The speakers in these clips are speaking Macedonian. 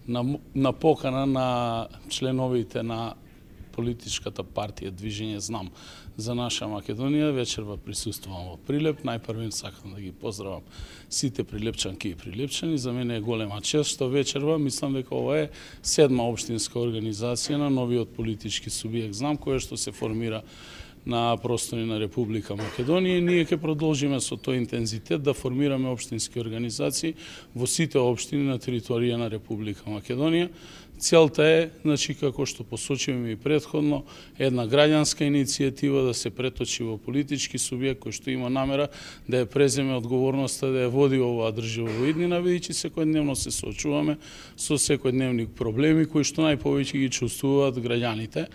на покана на членовите на политичката партија Движење Знам за наша Македонија, вечерва присуствувам во Прилеп. Најпрво сакам да ги поздравам сите прилепчанки и прилепчани. За мене е голема чест што вечерва, мислам дека ова е 7-ма општинска организација на новиот политички субјект Знам, која што се формира на простори на Република Македонија. Ние ќе продолжиме со тој интензитет да формираме општински организации во сите општини на територија на Република Македонија. Целта е, значи, како што посочивме и предходно, една граѓанска иницијатива да се преточи во политички субјект кој што има намера да ја преземе одговорноста да ја води оваа држава во иднина, бидејќи секојдневно се соочуваме со секојдневни проблеми кои што најповеќе ги чувствуваат граѓаните.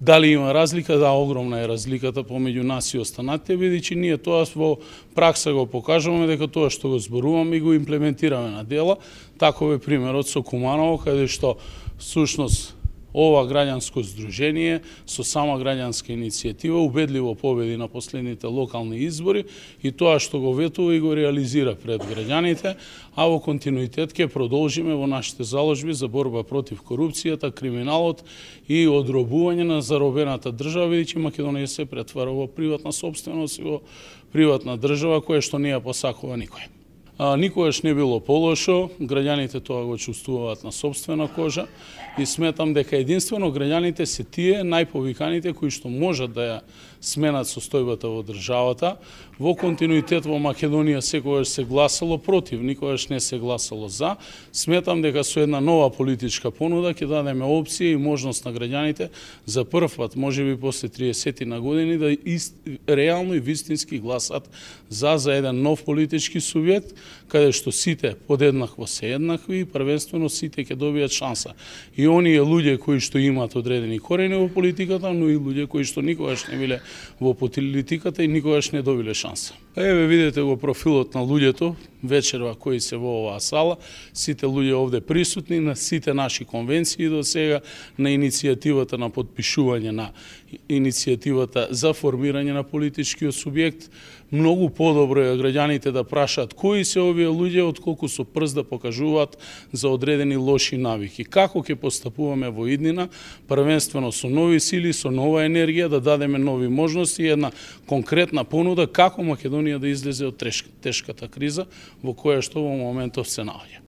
Дали има разлика? Да, огромна е разликата помеѓу нас и останатите, бидејќи ние тоа во пракса го покажуваме дека тоа што го зборуваме и го имплементираме на дела. Таков е примерот со Куманово, каде што всушност ова граѓанско здружение со сама граѓанска иницијатива убедливо победи на последните локални избори и тоа што го ветува и го реализира пред граѓаните, а во континуитет ќе продолжиме во нашите заложби за борба против корупцијата, криминалот и одробување на заробената држава, бидејќи Македонија се претвара во приватна сопственост и во приватна држава која што не ја посакува никој. Никогаш не било полошо, граѓаните тоа го чувствуваат на сопствена кожа и сметам дека единствено граѓаните се тие најповиканите кои што можат да ја сменат состојбата во државата. Во континуитет во Македонија секогаш се гласало против, никогаш не се гласало за. Сметам дека со една нова политичка понуда ќе дадеме опција и можност на граѓаните за прв пат, можеби после 30 на години, да реално и вистински гласат за еден нов политички субјект, каде што сите подеднакво се еднакви и првенствено сите ќе добијат шанса. И оние луѓе кои што имаат одредени корени во политиката, но и луѓе кои што никогаш не биле во политиката и никогаш не добиле шанса. Еве видете го профилот на луѓето вечерва кои се во оваа сала, сите луѓе овде присутни на сите наши конвенции до сега, на иницијативата на подпишување на иницијативата за формирање на политичкиот субјект. Многу подобро е граѓаните да прашаат кои се овие луѓе, отколку со прст да покажуваат за одредени лоши навики. Како ќе постапуваме во иднина, првенствено со нови сили, со нова енергија, да дадеме нови можности и една конкретна понуда како Македонија да излезе од тешката криза во која што во моментов се наоѓа.